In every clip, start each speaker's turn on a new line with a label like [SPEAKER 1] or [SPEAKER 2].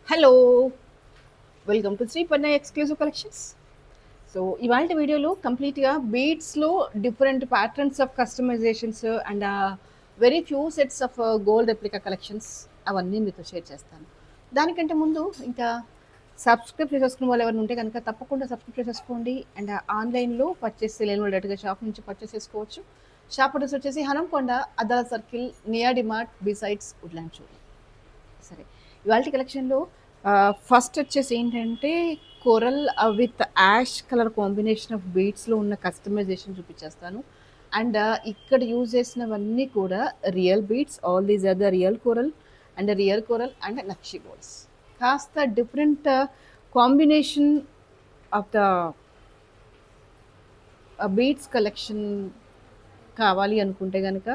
[SPEAKER 1] Hello! Welcome to Sri Pannayya exclusive collections. So, ఇవాల్టి వీడియోలో కంప్లీట్‌గా బీడ్స్‌లో different patterns of customisations and very few sets of gold replica collections అవన్నీ మీతో షేర్ చేస్తాను. దానికంటే ముందు ఇంకా సబ్స్క్రైబ్ చేసేసుకున్న వాళ్ళు ఎవరైనా ఉంటే గనుక తప్పకుండా సబ్స్క్రైబ్ చేసేసుకోండి. అండ్ ఆన్‌లైన్‌లో పర్చేస్ చేయలేని వాళ్ళు డైరెక్ట్‌గా షాప్ నుంచి పర్చేస్ చేసుకోవచ్చు. షాప్ అడ్రెస్ వచ్చేసి హనంకొండ, అద్దాల circle, near DMart, besides Woodland showroom. సరే, ఇవాల్టి కలెక్షన్‌లో ఫస్ట్ వచ్చేసి ఏంటంటే coral with ash colour combination of బీడ్స్‌లో ఉన్న కస్టమైజేషన్ చూపించేస్తాను. అండ్ ఇక్కడ యూజ్ చేసినవన్నీ కూడా real beads. All these are the real coral and nakshi balls. కాస్త different combination of the beads collection కావాలి అనుకుంటే గనక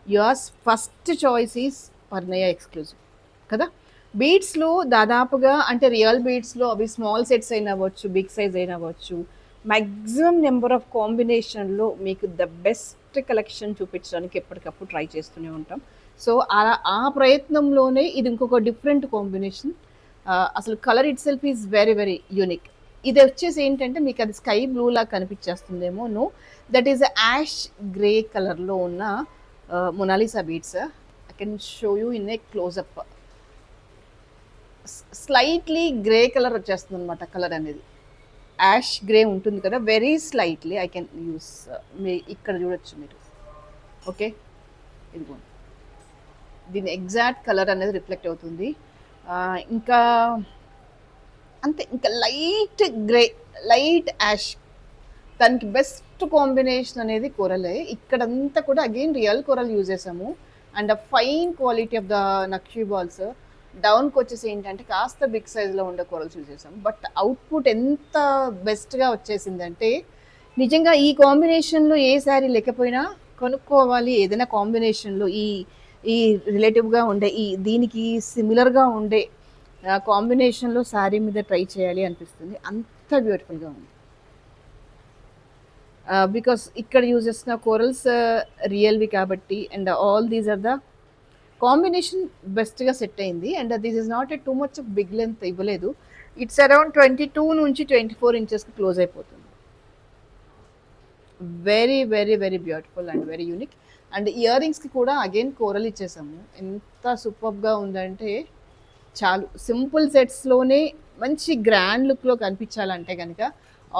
[SPEAKER 1] yours first choice is Parnayya exclusive కదా. బీడ్స్లో దాదాపుగా అంటే రియల్ బీడ్స్లో అవి స్మాల్ సెట్స్ అయినా అవ్వచ్చు, బిగ్ సైజ్ అయినా అవ్వచ్చు, మ్యాక్సిమం నెంబర్ ఆఫ్ కాంబినేషన్లో మీకు ద బెస్ట్ కలెక్షన్ చూపించడానికి ఎప్పటికప్పుడు ట్రై చేస్తూనే ఉంటాం. సో అలా ఆ ప్రయత్నంలోనే ఇది ఇంకొక డిఫరెంట్ కాంబినేషన్. అసలు colour itself is very very unique. ఇది వచ్చేసి ఏంటంటే మీకు అది స్కై బ్లూ లా కనిపించేస్తుందేమో. No, that is ash grey కలర్లో ఉన్న Mona Lisa beads. I can show you in a closeup. Slightly grey colour వచ్చేస్తుంది అనమాట. కలర్ అనేది యాష్ గ్రే ఉంటుంది కదా, very slightly I can use. మీ ఇక్కడ చూడొచ్చు మీరు. ఓకే, ఇదిగోండి, దీని ఎగ్జాక్ట్ కలర్ అనేది రిఫ్లెక్ట్ అవుతుంది. ఇంకా అంతే, ఇంకా లైట్ గ్రే, లైట్ యాష్, దానికి బెస్ట్ కాంబినేషన్ అనేది కొరలే. ఇక్కడంతా కూడా అగైన్ రియల్ కొరల్ యూజ్ చేసాము. And fine quality of the nakshi balls. డౌన్కి వచ్చేసి ఏంటంటే కాస్త బిగ్ సైజ్లో ఉండే కొరల్స్ యూజ్ చేసాము. బట్ అవుట్పుట్ ఎంత బెస్ట్గా వచ్చేసిందంటే నిజంగా ఈ కాంబినేషన్లో ఏ శారీ లేకపోయినా కొనుక్కోవాలి. ఏదైనా కాంబినేషన్లో ఈ ఈ రిలేటివ్గా ఉండే ఈ దీనికి సిమిలర్గా ఉండే కాంబినేషన్లో శారీ మీద ట్రై చేయాలి అనిపిస్తుంది. అంత బ్యూటిఫుల్గా ఉంది. బికాస్ ఇక్కడ యూజ్ చేసిన కోరల్స్ రియల్వి కాబట్టి, and all these are the combination బెస్ట్గా సెట్ అయింది. And this is not a too much of big length ఇవ్వలేదు. ఇట్స్ అరౌండ్ 22 నుంచి 24 ఇంచెస్కి క్లోజ్ అయిపోతుంది. Very very very beautiful and very unique. And ear రింగ్స్కి కూడా అగైన్ కోరల్ ఇచ్చేసాము. ఎంత సూపర్గా ఉందంటే చాలు. సింపుల్ సెట్స్లోనే మంచి గ్రాండ్ లుక్లో కనిపించాలంటే కనుక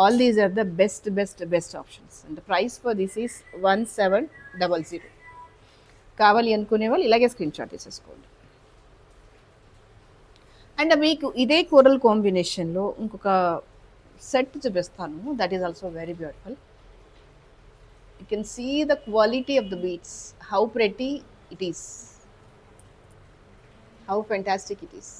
[SPEAKER 1] all these are the best best best options. And price for this is 1700. కావాలి అనుకునే వాళ్ళు ఇలాగే స్క్రీన్ షాట్ తీసేసుకోండి. అండ్ మీకు ఇదే కోరల్ కాంబినేషన్లో ఇంకొక సెట్ చూపిస్తాను. That is also very beautiful. You can see the quality of the beads, how pretty it is, how fantastic it is.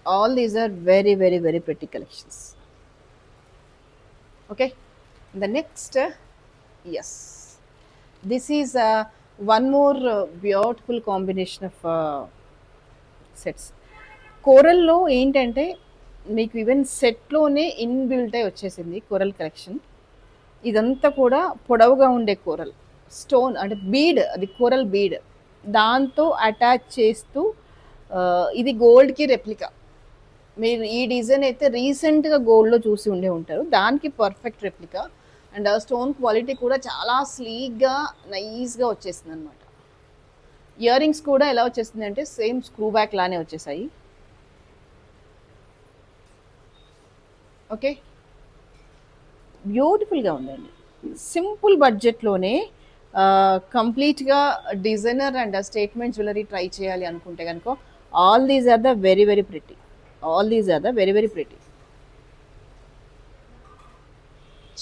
[SPEAKER 1] All these are very very very pretty collections. Okay, the next yes, this is one more beautiful combination of sets. కోరల్లో ఏంటంటే మీకు even సెట్లోనే inbuilt అయి వచ్చేసింది coral collection. ఇదంతా కూడా పొడవుగా ఉండే coral stone అంటే bead, అది కోరల్ బీడ్, దాంతో అటాచ్ చేస్తూ ఇది గోల్డ్కి రెప్లికా. మీరు ఈ డిజైన్ అయితే రీసెంట్గా గోల్డ్లో చూసి ఉండే ఉంటారు, దానికి perfect replica. And stone quality కూడా చాలా స్లీక్గా నైస్గా వచ్చేసింది అనమాట. ఇయర్ రింగ్స్ కూడా ఎలా వచ్చేసింది అంటే సేమ్ స్క్రూ బ్యాక్ లానే వచ్చేసాయి. ఓకే, బ్యూటిఫుల్గా ఉందండి. సింపుల్ బడ్జెట్లోనే కంప్లీట్గా designer and statement jewellery try చేయాలి అనుకుంటే కనుక all these are the very very pretty. Very very pretty.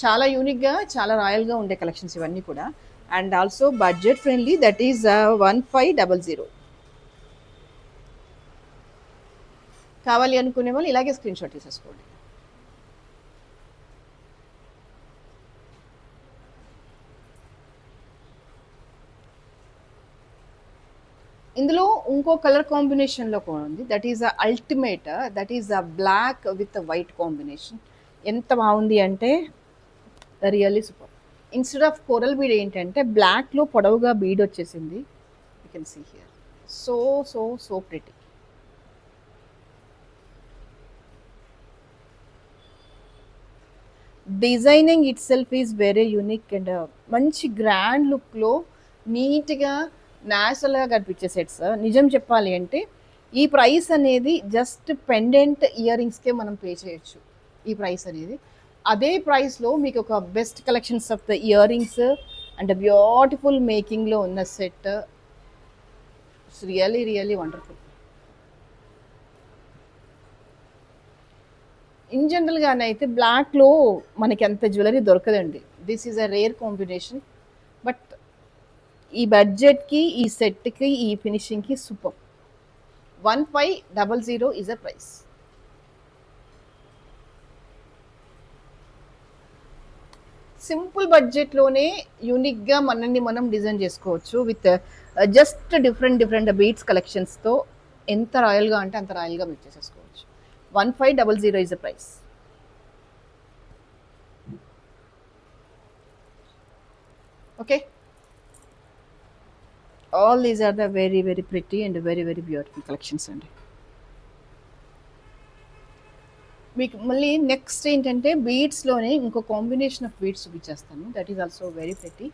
[SPEAKER 1] చాలా యూనిక్గా, చాలా రాయల్గా ఉండే కలెక్షన్స్ ఇవన్నీ కూడా. And also budget friendly. That is 1500. కావాలి అనుకునే వాళ్ళు ఇలాగే స్క్రీన్ షాట్ తీసేసుకోండి. ఇందులో ఇంకో కలర్ కాంబినేషన్లో కూడా ఉంది. That is ultimate. That is black with white combination. ఎంత బాగుంది అంటే really super. Instead of coral bead ఏంటంటే బ్లాక్లో పొడవుగా బీడ్ వచ్చేసింది. You can see here. So so so pretty. Designing itself is very unique and మంచి grand లుక్లో నీట్గా న్యాచురల్గా కనిపించే సెట్స్. నిజం చెప్పాలి అంటే ఈ ప్రైస్ అనేది జస్ట్ పెండెంట్ ఇయర్ రింగ్స్కే మనం పే చేయొచ్చు ఈ ప్రైస్ అనేది. అదే ప్రైస్లో మీకు ఒక best collections of the ear rings and beautiful మేకింగ్లో ఉన్న set. It's really really wonderful. In జనరల్గానే అయితే బ్లాక్లో మనకి అంత జ్యువెలరీ దొరకదండి. This is a rare combination. But ఈ బడ్జెట్కి, ఈ సెట్కి, ఈ ఫినిషింగ్కి super. 1500 is a price. Simple బడ్జెట్లోనే యూనిక్గా మనల్ని మనం డిజైన్ చేసుకోవచ్చు with just different different beads కలెక్షన్స్తో. ఎంత రాయల్గా అంటే అంత రాయల్గా మీరు చేసేసుకోవచ్చు. 1500 is the price. Okay, all these are the very very pretty and very very beautiful collections అండి. మీకు మళ్ళీ నెక్స్ట్ ఏంటంటే బీడ్స్లోనే ఇంకో కాంబినేషన్ ఆఫ్ బీడ్స్ చూపించేస్తాను. That is also very pretty.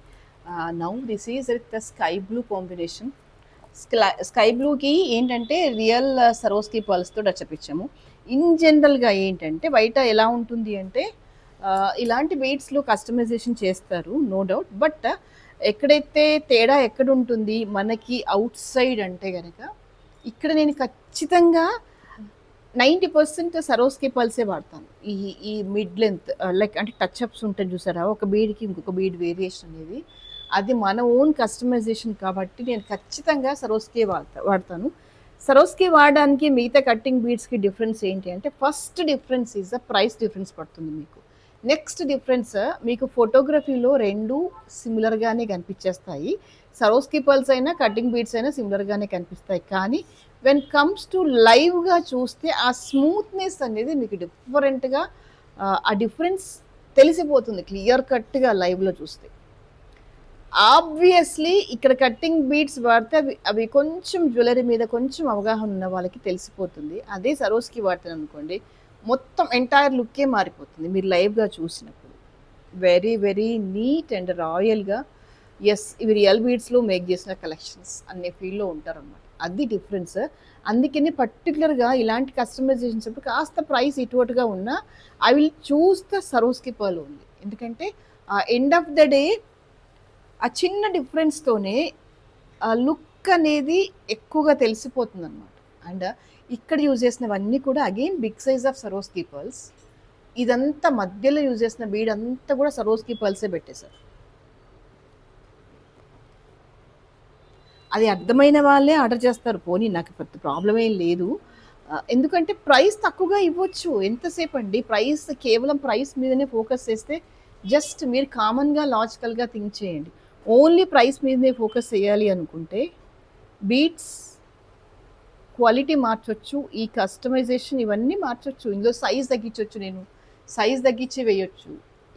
[SPEAKER 1] Now this is with the sky blue combination. Sky బ్లూకి ఏంటంటే real సరోస్కి పర్ల్స్తో touch ఇచ్చాము. In జనరల్గా ఏంటంటే బయట ఎలా ఉంటుంది అంటే ఇలాంటి బీడ్స్లో కస్టమైజేషన్ చేస్తారు, నో డౌట్. బట్ ఎక్కడైతే తేడా ఎక్కడ ఉంటుంది మనకి అవుట్ సైడ్ అంటే కనుక ఇక్కడ నేను ఖచ్చితంగా 90% సరోస్కి పల్సే వాడతాను. ఈ మిడ్ లెంత్ లైక్ అంటే టచ్ అప్స్ ఉంటుంది చూసారా, ఒక బీడ్కి ఇంకొక బీడ్ వేరియేషన్ అనేది, అది మన ఓన్ కస్టమైజేషన్ కాబట్టి నేను ఖచ్చితంగా సరోస్కి వాడతాను. సరోస్కి వాడడానికి మిగతా కట్టింగ్ బీడ్స్కి డిఫరెన్స్ ఏంటి అంటే first difference is the price difference పడుతుంది మీకు. నెక్స్ట్ డిఫరెన్స్ మీకు ఫోటోగ్రఫీలో రెండు సిమిలర్గానే కనిపించేస్తాయి. సరోస్కి పర్ల్స్ అయినా కటింగ్ బీడ్స్ అయినా సిమిలర్గానే కనిపిస్తాయి. కానీ వెన్ కమ్స్ టు లైవ్గా చూస్తే ఆ స్మూత్నెస్ అనేది మీకు డిఫరెంట్గా ఆ డిఫరెన్స్ తెలిసిపోతుంది క్లియర్ కట్గా లైవ్లో చూస్తే. ఆబ్వియస్లీ ఇక్కడ కట్టింగ్ బీడ్స్ వాడితే అవి కొంచెం జ్యువెలరీ మీద కొంచెం అవగాహన ఉన్న వాళ్ళకి తెలిసిపోతుంది. అదే సరోస్కి వాడతాను అనుకోండి మొత్తం ఎంటైర్ లుక్కే మారిపోతుంది మీరు లైవ్గా చూసినప్పుడు. వెరీ వెరీ నీట్ అండ్ రాయల్గా, ఎస్ ఇవి రియల్ బీడ్స్లో మేక్ చేసిన కలెక్షన్స్ అనే ఫీల్డ్లో ఉంటారన్నమాట. అది డిఫరెన్స్. అందుకని పర్టికులర్గా ఇలాంటి కస్టమైజేషన్స్ అప్పుడు కాస్త ప్రైస్ ఇటువటుగా ఉన్నా I will choose the సరోస్కి pearl ఉంది. ఎందుకంటే ఎండ్ ఆఫ్ ద డే ఆ చిన్న డిఫరెన్స్తోనే ఆ లుక్ అనేది ఎక్కువగా తెలిసిపోతుంది అనమాట. అండ్ ఇక్కడ యూజ్ చేసినవన్నీ కూడా again big size of Swarovski pearls. ఇదంతా మధ్యలో యూజ్ చేసిన బీడ్ అంతా కూడా సరోస్కి పర్ల్సే పెట్టేశారు. అది అర్థమైన వాళ్ళే ఆర్డర్ చేస్తారు. పోనీ నాకు పెద్ద ప్రాబ్లం ఏం లేదు, ఎందుకంటే ప్రైస్ తక్కువగా ఇవ్వచ్చు. ఎంతసేపు అండి ప్రైస్, కేవలం ప్రైస్ మీదనే ఫోకస్ చేస్తే జస్ట్ మీరు కామన్గా లాజికల్గా థింక్ చేయండి. ఓన్లీ ప్రైస్ మీదనే ఫోకస్ చేయాలి అనుకుంటే బీట్స్ క్వాలిటీ మార్చొచ్చు, ఈ కస్టమైజేషన్ ఇవన్నీ మార్చొచ్చు. ఇందులో సైజ్ తగ్గించవచ్చు, నేను సైజ్ తగ్గించి వేయొచ్చు.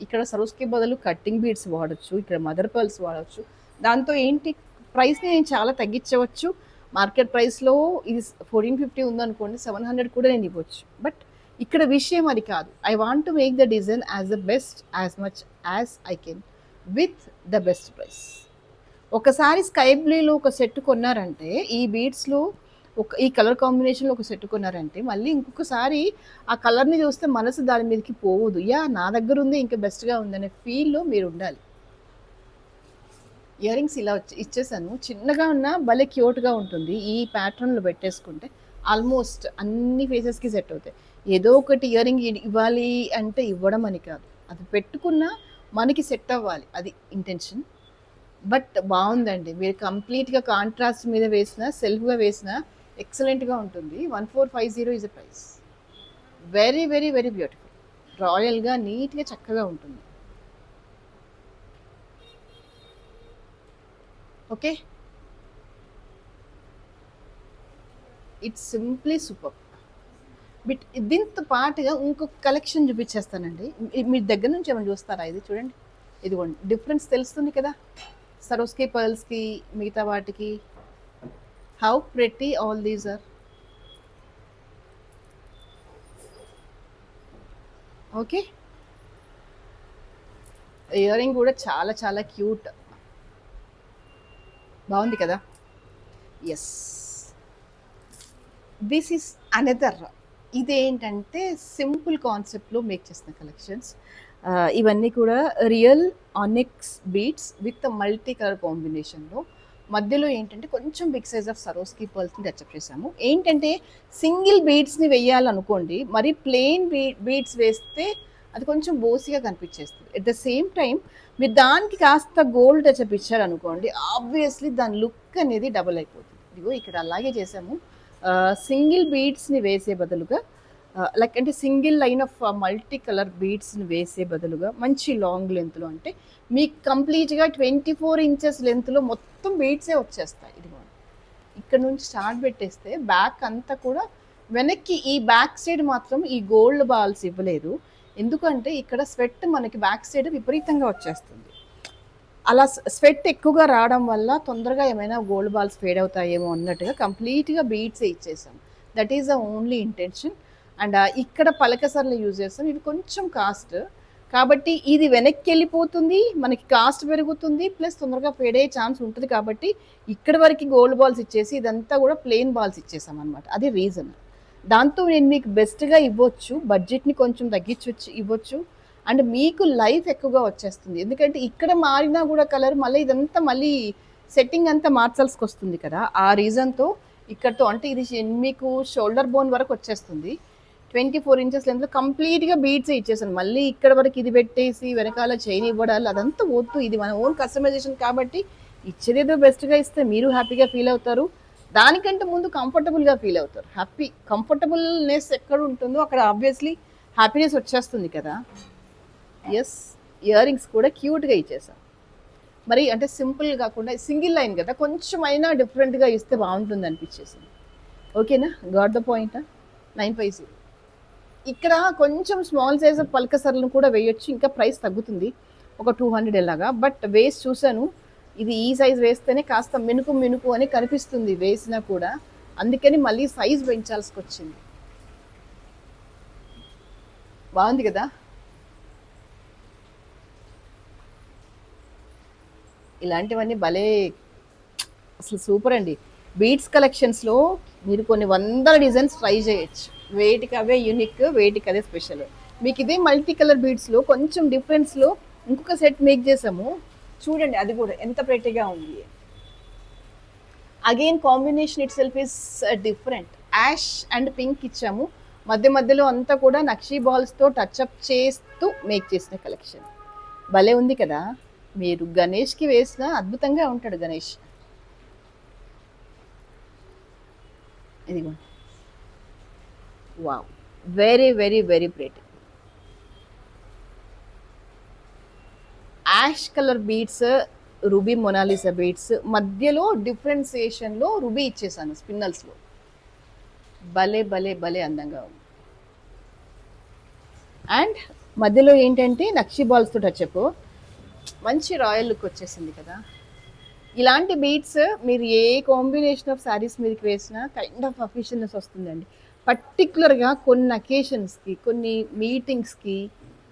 [SPEAKER 1] ఇక్కడ సరోస్కి బదులు కట్టింగ్ బీడ్స్ వాడచ్చు, ఇక్కడ మదర్ పర్ల్స్ వాడచ్చు. దాంతో ఏంటి ప్రైస్ని నేను చాలా తగ్గించవచ్చు. మార్కెట్ ప్రైస్లో ఇది 1450 ఉందనుకోండి 700 కూడా నేను ఇవ్వచ్చు. బట్ ఇక్కడ విషయం అది కాదు. I want to make the design as the best as much as I can with the best price. ఒకసారి స్కై బ్లూలో ఒక సెట్ కొన్నారంటే ఈ బీడ్స్లో ఈ కలర్ కాంబినేషన్లో ఒక సెట్ కొన్నారంటే మళ్ళీ ఇంకొకసారి ఆ కలర్ని చూస్తే మనసు దాని మీదకి పోవద్దు. యా నా దగ్గర ఉంది ఇంకా బెస్ట్గా ఉందనే ఫీల్లో మీరు ఉండాలి. ఇయర్ రింగ్స్ ఇలా ఇచ్చేసాను, చిన్నగా ఉన్న భలే క్యూట్గా ఉంటుంది. ఈ ప్యాటర్న్లో పెట్టేసుకుంటే ఆల్మోస్ట్ అన్ని ఫేసెస్కి సెట్ అవుతాయి. ఏదో ఒకటి ఇయర్ రింగ్ ఇవ్వాలి అంటే ఇవ్వడం అని కాదు, అది పెట్టుకున్నా మనకి సెట్ అవ్వాలి, అది ఇంటెన్షన్. బట్ బాగుందండి. మీరు కంప్లీట్గా కాంట్రాస్ట్ మీద వేసిన, సెల్ఫ్గా వేసిన ఎక్సలెంట్గా ఉంటుంది. 1450 is a price. Very very very beautiful, రాయల్గా నీట్గా చక్కగా ఉంటుంది. Okay, it's simply super. But దీంతో పాటుగా ఇంకొక కలెక్షన్ చూపించేస్తానండి. మీ దగ్గర నుంచి ఏమైనా చూస్తారా? ఇది చూడండి, ఇదిగోండి డిఫరెన్స్ తెలుస్తుంది కదా సరోస్కి పర్ల్స్కి మిగతా వాటికి. How pretty all these are. Okay, ear ring కూడా చాలా చాలా క్యూట్, బాగుంది కదా. Yes, this is another. ఇదేంటంటే సింపుల్ కాన్సెప్ట్లో మేక్ చేసిన కలెక్షన్స్. ఇవన్నీ కూడా real onyx beads with multi colour కాంబినేషన్లో. మధ్యలో ఏంటంటే కొంచెం బిగ్ సైజ్ ఆఫ్ సరోస్కి పర్ల్స్ని టచ్అప్ చేసాము. ఏంటంటే సింగిల్ బీడ్స్ని వేయాలనుకోండి, మరి ప్లెయిన్ బీడ్స్ వేస్తే అది కొంచెం బోసిగా కనిపించేస్తుంది. ఎట్ ద సేమ్ టైం మీరు దానికి కాస్త గోల్డ్ టచ్అప్ ఇచ్చారనుకోండి, ఆబ్వియస్లీ దాని లుక్ అనేది డబుల్ అయిపోతుంది. ఇదిగో ఇక్కడ అలాగే చేసాము. సింగిల్ బీడ్స్ని వేసే బదులుగా లైక్ అంటే single line of multi colour బీడ్స్ని వేసే బదులుగా మంచి లాంగ్ లెంత్లో, అంటే మీకు కంప్లీట్గా 24 ఇంచెస్ లెంత్లో మొత్తం బీడ్సే వచ్చేస్తాయి. ఇది ఇక్కడ నుంచి స్టార్ట్ పెట్టేస్తే బ్యాక్ అంతా కూడా వెనక్కి ఈ బ్యాక్ సైడ్ మాత్రం ఈ గోల్డ్ బాల్స్ ఇవ్వలేదు. ఎందుకంటే ఇక్కడ స్వెట్ మనకి బ్యాక్ సైడ్ విపరీతంగా వచ్చేస్తుంది. అలా స్వెట్ ఎక్కువగా రావడం వల్ల తొందరగా ఏమైనా గోల్డ్ బాల్స్ ఫేడ్ అవుతాయేమో అన్నట్టుగా కంప్లీట్గా బీడ్సే ఇచ్చేసాం. That is the only intention. And ఇక్కడ పలకసర్లు యూజ్ చేస్తాం. ఇవి కొంచెం కాస్ట్ కాబట్టి ఇది వెనక్కి వెళ్ళిపోతుంది, మనకి కాస్ట్ పెరుగుతుంది, ప్లస్ తొందరగా ఫేడ్ అయ్యే ఛాన్స్ ఉంటుంది. కాబట్టి ఇక్కడ వరకు గోల్డ్ బాల్స్ ఇచ్చేసి ఇదంతా కూడా ప్లెయిన్ బాల్స్ ఇచ్చేసాం అనమాట. అది రీజన్. దాంతో నేను మీకు బెస్ట్గా ఇవ్వచ్చు, బడ్జెట్ని కొంచెం తగ్గించవచ్చు ఇవ్వచ్చు, అండ్ మీకు లైఫ్ ఎక్కువగా వచ్చేస్తుంది. ఎందుకంటే ఇక్కడ మారినా కూడా కలర్ మళ్ళీ ఇదంతా మళ్ళీ సెట్టింగ్ అంతా మార్చాల్సి వస్తుంది కదా. ఆ రీజన్తో ఇక్కడతో అంటే ఇది మీకు షోల్డర్ బోన్ వరకు వచ్చేస్తుంది. 24 ఇంచెస్ లెంత్లో కంప్లీట్గా బీడ్స్ ఇచ్చేసాను. మళ్ళీ ఇక్కడ వరకు ఇది పెట్టేసి వెనకాల చైన్ ఇవ్వడాలు అదంతా వద్దు. ఇది మన ఓన్ కస్టమైజేషన్ కాబట్టి ఇచ్చేదేదో బెస్ట్గా ఇస్తే మీరు హ్యాపీగా ఫీల్ అవుతారు. దానికంటే ముందు కంఫర్టబుల్గా ఫీల్ అవుతారు. కంఫర్టబుల్నెస్ ఎక్కడ ఉంటుందో అక్కడ ఆబ్వియస్లీ హ్యాపీనెస్ వచ్చేస్తుంది కదా. ఎస్, ఇయర్ రింగ్స్ కూడా క్యూట్గా ఇచ్చేసాం. మరి అంటే సింపుల్ కాకుండా సింగిల్ లైన్ కదా, కొంచెం అయినా డిఫరెంట్గా ఇస్తే బాగుంటుంది అనిపించేసింది. ఓకేనా, గాట్ ద పాయింట్. 950. ఇక్కడ కొంచెం స్మాల్ సైజ్ పలకసర్లను కూడా వేయొచ్చు, ఇంకా ప్రైస్ తగ్గుతుంది ఒక 200 ఎలాగా. బట్ వేసి చూశాను, ఇది ఈ సైజ్ వేస్తేనే కాస్త మినుకు మినుకు అని కనిపిస్తుంది వేసినా కూడా, అందుకని మళ్ళీ సైజ్ పెంచాల్సి వచ్చింది. బాగుంది కదా. ఇలాంటివన్నీ భలే అసలు సూపర్ అండి. బీడ్స్ కలెక్షన్స్లో మీరు కొన్ని వందల డిజైన్స్ ట్రై చేయొచ్చు. వేటికి అవే యూనిక్, వేటికి అదే స్పెషల్. మీకు ఇదే మల్టీ కలర్ బీడ్స్లో కొంచెం డిఫరెన్స్లో ఇంకొక సెట్ మేక్ చేసాము చూడండి, అది కూడా ఎంత ప్రెటీగా ఉంది. Again combination itself is different. Ash and pink ఇచ్చాము, మధ్య మధ్యలో అంతా కూడా నక్షీ బాల్స్తో టచ్అప్ చేస్తూ మేక్ చేసిన కలెక్షన్. భలే ఉంది కదా. మీరు గణేష్కి వేసిన అద్భుతంగా ఉంటాడు గణేష్. ఇదిగోండి, wow, very very very pretty. Ash colour beads, ruby Mona Lisa beads, మధ్యలో డిఫరెన్సియేషన్లో రూబీ ఇచ్చేసాను స్పిన్నల్స్లో. భలే భలే భలే అందంగా ఉంది. అండ్ మధ్యలో ఏంటంటే నక్షి బాల్స్తో టచ్అప్, మంచి రాయల్ లుక్ వచ్చేసింది కదా. ఇలాంటి బీడ్స్ మీరు ఏ కాంబినేషన్ ఆఫ్ శారీస్ మీదకి వేసినా కైండ్ ఆఫ్ అఫీషియల్నెస్ వస్తుందండి. పర్టికులర్గా కొన్ని అకేషన్స్కి, కొన్ని మీటింగ్స్కి,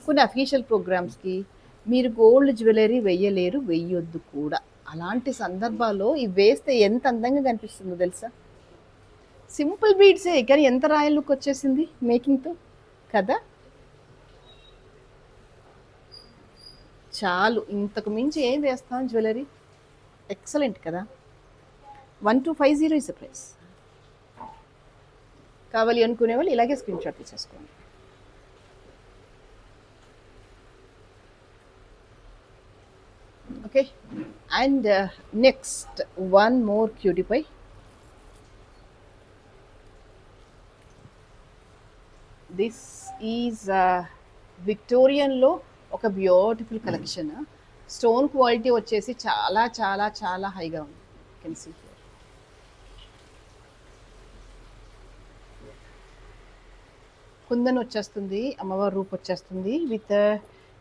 [SPEAKER 1] కొన్ని అఫీషియల్ ప్రోగ్రామ్స్కి మీరు గోల్డ్ జ్యువెలరీ వెయ్యలేరు, వెయ్యొద్దు కూడా. అలాంటి సందర్భాల్లో ఇవి వేస్తే ఎంత అందంగా కనిపిస్తుందో తెలుసా. సింపుల్ బీడ్సే కానీ ఎంత రాయల్ లుక్ వచ్చేసింది మేకింగ్తో కదా. చాలు, ఇంతకు మించి ఏం వేస్తాం జ్యువెలరీ. ఎక్సలెంట్ కదా. 1250 ఇస్ ద ప్రైస్. కావాలి అనుకునే వాళ్ళు ఇలాగే స్క్రీన్ షాట్ తీసేసుకోండి. Okay, and next one more cutie pie. This is విక్టోరియన్లో ఒక బ్యూటిఫుల్ కలెక్షన్. స్టోన్ క్వాలిటీ వచ్చేసి చాలా చాలా చాలా హైగా ఉంది. Can see here. కుందన్ వచ్చేస్తుంది, అమ్మవారి రూప్ వచ్చేస్తుంది విత్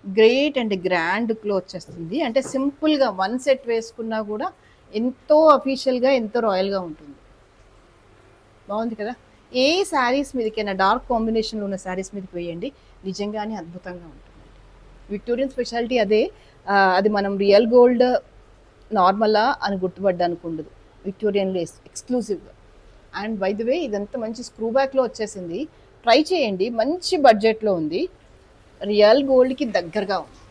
[SPEAKER 1] గ్రేట్ అండ్ గ్రాండ్ లుక్లో వచ్చేస్తుంది. అంటే సింపుల్గా వన్ సెట్ వేసుకున్నా కూడా ఎంతో అఫీషియల్గా, ఎంతో రాయల్గా ఉంటుంది. బాగుంది కదా. ఏ శారీస్ మీదకైనా డార్క్ కాంబినేషన్లో ఉన్న శారీస్ మీదకి వేయండి, నిజంగానే అద్భుతంగా ఉంటుంది. విక్టోరియన్ స్పెషాలిటీ అదే. అది మనం రియల్ గోల్డ్ నార్మలా అని గుర్తుపడ్డానికి ఉండదు, విక్టోరియన్లో ఎక్స్క్లూజివ్గా. అండ్ బై ద వే ఇదంతా మంచి స్క్రూ బ్యాక్లో వచ్చేసింది. ట్రై చేయండి, మంచి బడ్జెట్లో ఉంది, రియల్ గోల్డ్కి దగ్గరగా ఉంది.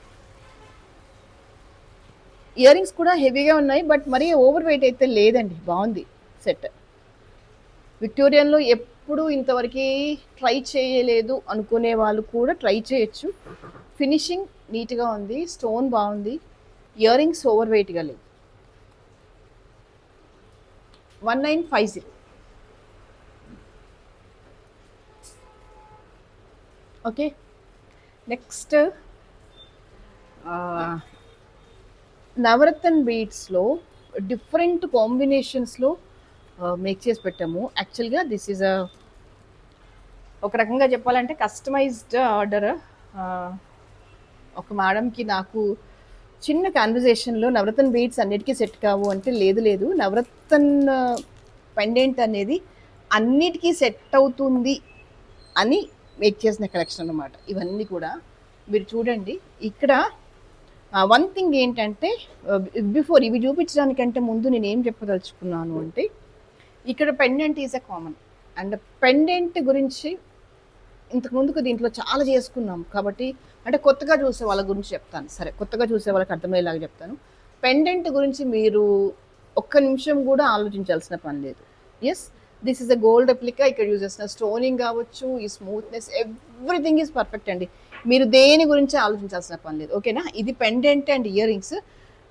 [SPEAKER 1] ఇయర్ రింగ్స్ కూడా హెవీగా ఉన్నాయి, బట్ మరీ ఓవర్ వెయిట్ అయితే లేదండి, బాగుంది సెట్. విక్టోరియన్లో ఎప్పుడు ఇంతవరకు ట్రై చేయలేదు అనుకునే వాళ్ళు కూడా ట్రై చేయొచ్చు. ఫినిషింగ్ నీట్గా ఉంది, స్టోన్ బాగుంది, ఇయర్ రింగ్స్ ఓవర్ వెయిట్గా లేవు. 1950. ఓకే, నెక్స్ట్ నవరత్న బీడ్స్లో డిఫరెంట్ కాంబినేషన్స్లో మేక్ చేసి పెట్టాము. యాక్చువల్గా దిస్ ఈజ్ ఒక రకంగా చెప్పాలంటే కస్టమైజ్డ్ ఆర్డర్. ఒక మేడంకి నాకు చిన్న కాన్వర్జేషన్లో నవరత్న బీడ్స్ అన్నిటికీ సెట్ కావు అంటే, లేదు నవరత్న పెండెంట్ అనేది అన్నిటికీ సెట్ అవుతుంది అని మేక్ చేసిన కలెక్షన్ అన్నమాట. ఇవన్నీ కూడా మీరు చూడండి. ఇక్కడ వన్ థింగ్ ఏంటంటే, బిఫోర్ ఇవి చూపించడానికంటే ముందు నేను ఏం చెప్పదలుచుకున్నాను అంటే, ఇక్కడ pendant is a common. And pendant గురించి ఇంతకుముందుకు దీంట్లో చాలా చేసుకున్నాం కాబట్టి, అంటే కొత్తగా చూసే వాళ్ళ గురించి చెప్తాను. సరే, కొత్తగా చూసే వాళ్ళకి అర్థమయ్యేలాగా చెప్తాను. పెండెంట్ గురించి మీరు ఒక్క నిమిషం కూడా ఆలోచించాల్సిన పని లేదు. Yes, this is a gold replica. ఇక్కడ యూజ్ చేసిన స్టోనింగ్ కావచ్చు, ఈ స్మూత్నెస్, ఎవ్రీథింగ్ ఈజ్ పర్ఫెక్ట్ అండి. మీరు దేని గురించి ఆలోచించాల్సిన పని లేదు. ఓకేనా. ఇది పెండెంట్ అండ్ ఇయర్ రింగ్స్.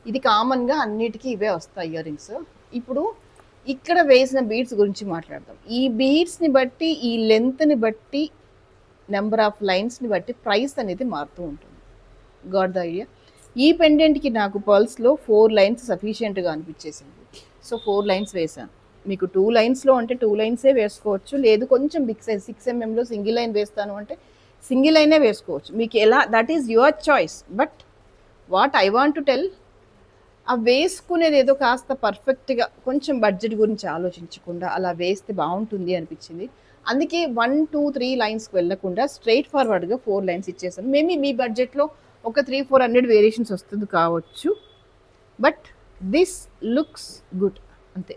[SPEAKER 1] ఇది కామన్గా అన్నిటికీ ఇవే వస్తాయి ఇయర్ రింగ్స్. ఇప్పుడు ఇక్కడ వేసిన బీడ్స్ గురించి మాట్లాడదాం. ఈ బీడ్స్ని బట్టి, ఈ లెంత్ని బట్టి, నెంబర్ ఆఫ్ లైన్స్ని బట్టి ప్రైస్ అనేది మారుతూ ఉంటుంది. Got the idea. ఈ పెండెంట్కి నాకు పర్ల్స్లో 4 లైన్స్ సఫిషియెంట్గా అనిపించేసింది. సో 4 లైన్స్ వేసాను. మీకు 2 లైన్స్లో అంటే 2 లైన్సే వేసుకోవచ్చు, లేదు కొంచెం big size 6 mm single line వేస్తాను అంటే సింగిల్ లైనే వేసుకోవచ్చు. మీకు ఎలా, that is your choice. But what I want to tell, ఆ వేసుకునేది ఏదో కాస్త పర్ఫెక్ట్గా, కొంచెం బడ్జెట్ గురించి ఆలోచించకుండా అలా వేస్తే బాగుంటుంది అనిపించింది. అందుకే 1, 2, 3 లైన్స్కి వెళ్ళకుండా స్ట్రైట్ ఫార్వర్డ్గా 4 లైన్స్ ఇచ్చేసాను. మేబీ మీ బడ్జెట్లో ఒక 300-400 వేరియేషన్స్ వస్తుంది కావచ్చు, బట్ దిస్ లుక్స్ గుడ్ అంతే.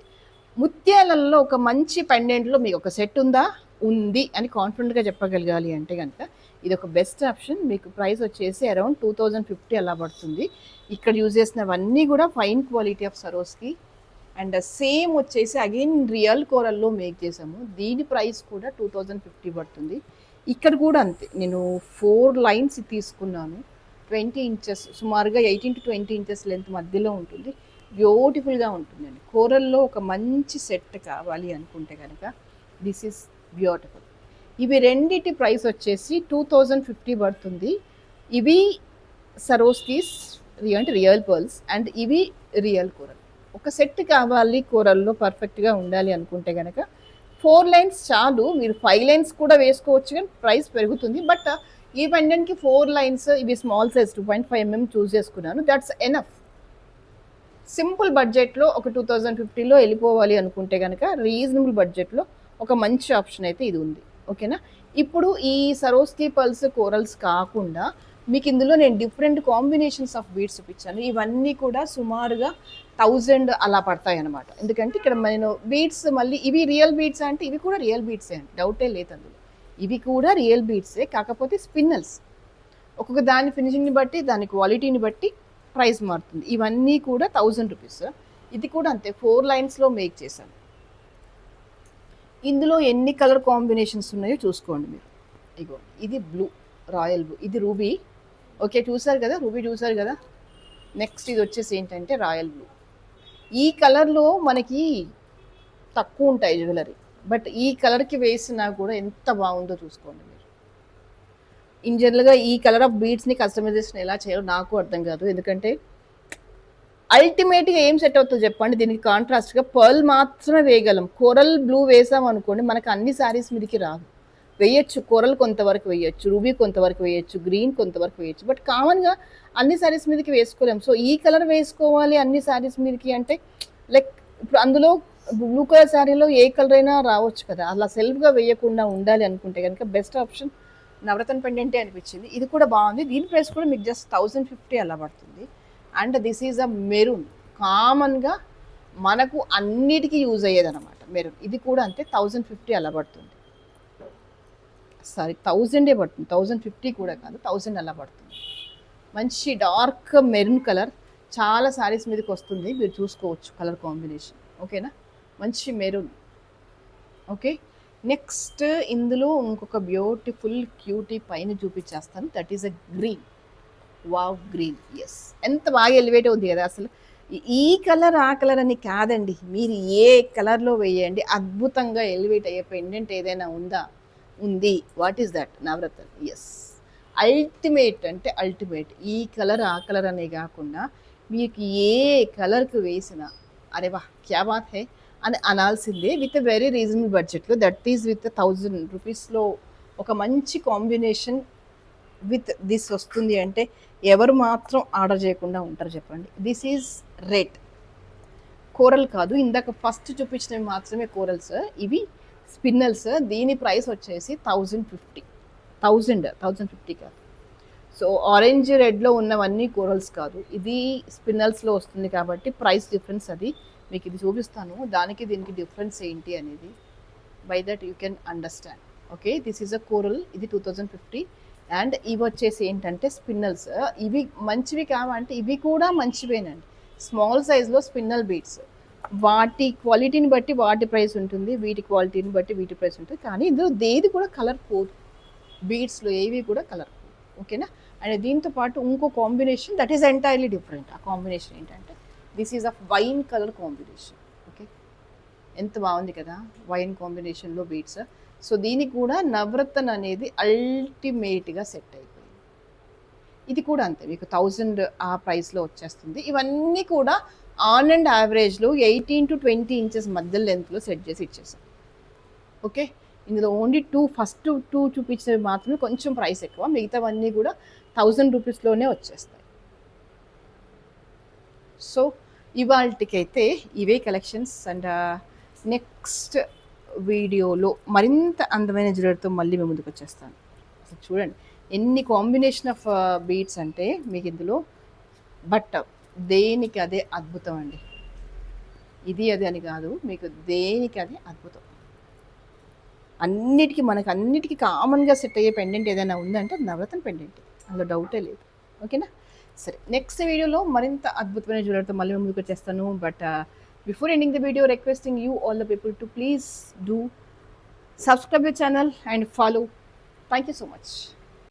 [SPEAKER 1] ముత్యాలలో ఒక మంచి పెండెంట్లో మీకు ఒక సెట్ ఉందా, ఉంది అని కాన్ఫిడెంట్గా చెప్పగలగాలి అంటే కనుక ఇది ఒక బెస్ట్ ఆప్షన్. మీకు ప్రైస్ వచ్చేసి అరౌండ్ 2050 అలా పడుతుంది. ఇక్కడ యూజ్ చేసినవన్నీ కూడా fine quality of సరోస్కి. And same వచ్చేసి అగైన్ రియల్ కోరల్లో మేక్ చేసాము. దీని ప్రైస్ కూడా 2050 పడుతుంది. ఇక్కడ కూడా అంతే. నేను 4 లైన్స్ తీసుకున్నాను. 20 ఇంచెస్, సుమారుగా 18 to 20 ఇంచెస్ లెంత్ మధ్యలో ఉంటుంది. బ్యూటిఫుల్గా ఉంటుందండి. కోరల్లో ఒక మంచి సెట్ కావాలి అనుకుంటే కనుక దిస్ ఈస్ బ్యూటిఫుల్. ఇవి రెండిటి ప్రైస్ వచ్చేసి 2050 పడుతుంది. ఇవి సరోస్కీస్ అంటే రియల్ పర్ల్స్, అండ్ ఇవి రియల్ కోరల్. ఒక సెట్ కావాలి కోరల్లో పర్ఫెక్ట్గా ఉండాలి అనుకుంటే కనుక 4 లైన్స్ చాలు. మీరు 5 లైన్స్ కూడా వేసుకోవచ్చు, కానీ ప్రైస్ పెరుగుతుంది. బట్ ఈ పెండెంట్కి 4 లైన్స్, ఇవి స్మాల్ సైజ్ 2.5 mm చూస్ చేసుకున్నాను. That's enough. సింపుల్ బడ్జెట్లో ఒక 2050లో వెళ్ళిపోవాలి అనుకుంటే కనుక రీజనబుల్ బడ్జెట్లో ఒక మంచి ఆప్షన్ అయితే ఇది ఉంది. ఓకేనా. ఇప్పుడు ఈ సరోస్కీ పర్ల్స్ కోరల్స్ కాకుండా మీకు ఇందులో నేను డిఫరెంట్ కాంబినేషన్స్ ఆఫ్ బీడ్స్ చూపించాను. ఇవన్నీ కూడా సుమారుగా 1000 అలా పడతాయి అనమాట. ఎందుకంటే ఇక్కడ నేను బీడ్స్ మళ్ళీ ఇవి రియల్ బీడ్స్ అంటే ఇవి కూడా రియల్ బీడ్సే అండి, డౌటే లేదు అందులో. ఇవి కూడా రియల్ బీడ్సే, కాకపోతే స్పిన్నల్స్. ఒక్కొక్క దాని ఫినిషింగ్ని బట్టి, దాని క్వాలిటీని బట్టి ప్రైస్ మారుతుంది. ఇవన్నీ కూడా 1000 రూపీస్. ఇది కూడా అంతే, 4 లైన్స్లో మేక్ చేశాను. ఇందులో ఎన్ని కలర్ కాంబినేషన్స్ ఉన్నాయో చూసుకోండి మీరు. ఇగో ఇది బ్లూ, రాయల్ బ్లూ, ఇది రూబీ. ఓకే, చూసారు కదా, రూబీ చూసారు కదా. నెక్స్ట్ ఇది వచ్చేసి ఏంటంటే రాయల్ బ్లూ. ఈ కలర్లో మనకి తక్కువ ఉంటాయి జ్యువెలరీ, బట్ ఈ కలర్కి వేసినా కూడా ఎంత బాగుందో చూసుకోండి మీరు. ఇన్ జనరల్గా ఈ కలర్ ఆఫ్ బీడ్స్ని కస్టమైజేషన్ ఎలా చేయాలో నాకు అర్థం కాదు, ఎందుకంటే అల్టిమేట్గా ఏం సెట్ అవుతుందో చెప్పండి. దీనికి కాంట్రాస్ట్గా పర్ల్ మాత్రమే వేయగలం. కోరల్ బ్లూ వేసాం అనుకోండి, మనకు అన్ని శారీస్ మీదకి రాదు. వేయచ్చు, కొరల్ కొంతవరకు వేయచ్చు, రూబీ కొంతవరకు వేయచ్చు, గ్రీన్ కొంతవరకు వేయచ్చు. బట్ కామన్గా అన్ని శారీస్ మీదకి వేసుకోలేము. సో ఈ కలర్ వేసుకోవాలి అన్ని శారీస్ మీదకి అంటే లైక్ ఇప్పుడు అందులో బ్లూ కలర్ శారీలో ఏ కలర్ అయినా రావచ్చు కదా, అలా సెల్ఫ్గా వేయకుండా ఉండాలి అనుకుంటే కనుక బెస్ట్ ఆప్షన్ నవరత్న పెండెంటే అనిపించింది. ఇది కూడా బాగుంది. దీని ప్రైస్ కూడా మీకు జస్ట్ 1050 అలా పడుతుంది. And this is a maroon, కామన్గా మనకు అన్నిటికీ యూజ్ అయ్యేది అనమాట మెరూన్. ఇది కూడా అంతే 1050 అలా పడుతుంది. సారీ 1000 పడుతుంది, 1050 కూడా కాదు, 1000 అలా పడుతుంది. మంచి డార్క్ మెరూన్ కలర్ చాలా శారీస్ మీదకి వస్తుంది, మీరు చూసుకోవచ్చు కలర్ కాంబినేషన్. ఓకేనా, మంచి మెరూన్. ఓకే, నెక్స్ట్ ఇందులో ఇంకొక బ్యూటిఫుల్ క్యూటీ పైన చూపించేస్తాను. That is a green. Wow, green. Yes, ఎంత బాగా ఎలివేట్ అవుతుంది కదా అసలు. ఈ కలర్ ఆ కలర్ అని కాదండి, మీరు ఏ కలర్లో వేయండి అద్భుతంగా ఎలివేట్ అయ్యే పెండెంట్ ఏదైనా ఉందా? ఉంది. What is that? Navaratna. Yes, ultimate అంటే అల్టిమేట్. ఈ కలర్ ఆ కలర్ అనే కాకుండా మీకు ఏ కలర్కి వేసినా అరే వా క్యా బాత్ హే అని అనాల్సిందే, విత్ వెరీ రీజనబుల్ బడ్జెట్లో. దట్ ఈజ్ విత్ 1000 రూపీస్లో ఒక మంచి కాంబినేషన్ విత్ దిస్ వస్తుంది అంటే ఎవరు మాత్రం ఆర్డర్ చేయకుండా ఉంటారు చెప్పండి. దిస్ ఈజ్ రెడ్ కోరల్ కాదు, ఇందాక ఫస్ట్ చూపించినవి మాత్రమే కోరల్స్, ఇవి స్పిన్నల్స్. దీని ప్రైస్ వచ్చేసి 1050. 1050 కాదు. సో ఆరెంజ్ రెడ్లో ఉన్నవన్నీ కోరల్స్ కాదు, ఇది స్పిన్నల్స్లో వస్తుంది కాబట్టి ప్రైస్ డిఫరెన్స్ అది మీకు ఇది చూపిస్తాను, దానికి దీనికి డిఫరెన్స్ ఏంటి అనేది. By that you can understand. Okay, this is a coral, ఇది 2050. అండ్ ఇవి వచ్చేసి ఏంటంటే స్పిన్నల్స్. ఇవి మంచివి కావంటే ఇవి కూడా మంచివేనండి. స్మాల్ సైజ్లో స్పిన్నల్ బీడ్స్, వాటి క్వాలిటీని బట్టి వాటి ప్రైస్ ఉంటుంది, వీటి క్వాలిటీని బట్టి వీటి ప్రైస్ ఉంటుంది. కానీ ఇందులో దేది కూడా కలర్ పోదు, బీడ్స్లో ఏవి కూడా కలర్ పోదు. ఓకేనా, అండ్ దీంతో పాటు ఇంకో combination that is entirely different. ఆ కాంబినేషన్ ఏంటంటే this is of wine colour combination. Okay, ఎంత బాగుంది కదా వైన్ కాంబినేషన్లో బీడ్స్. సో దీనికి కూడా నవరత్న అనేది అల్టిమేట్గా సెట్ అయిపోయింది. ఇది కూడా అంతే, మీకు 1000 ఆ ప్రైస్లో వచ్చేస్తుంది. ఇవన్నీ కూడా ఆన్ అండ్ యావరేజ్లో 18 to 20 ఇంచెస్ మధ్య లెంత్లో సెట్ చేసి ఇచ్చేసాం. ఓకే, ఇందులో ఓన్లీ ఫస్ట్ టూ చూపించినవి మాత్రమే కొంచెం ప్రైస్ ఎక్కువ, మిగతావన్నీ కూడా 1000 రూపీస్లోనే వచ్చేస్తాయి. సో ఇవాళకైతే ఇవే కలెక్షన్స్. అండ్ నెక్స్ట్ వీడియోలో మరింత అందమైన జ్యువెలరీతో మళ్ళీ మేము ముందుకు వచ్చేస్తాను. అసలు చూడండి ఎన్ని కాంబినేషన్ ఆఫ్ బీడ్స్ అంటే మీకు ఇందులో, బట్ దేనికి అదే అద్భుతం అండి. ఇది అది అని కాదు, మీకు దేనికి అదే అద్భుతం. మనకు అన్నిటికీ కామన్గా సెట్ అయ్యే పెండెంట్ ఏదైనా ఉందంటే నవరత్న పెండెంట్, అందులో డౌటే లేదు. ఓకేనా, సరే నెక్స్ట్ వీడియోలో మరింత అద్భుతమైన జ్యువెలరీతో మళ్ళీ ముందుకు వచ్చేస్తాను. But before ending the video, requesting you all the people to please do subscribe the channel and follow. Thank you so much.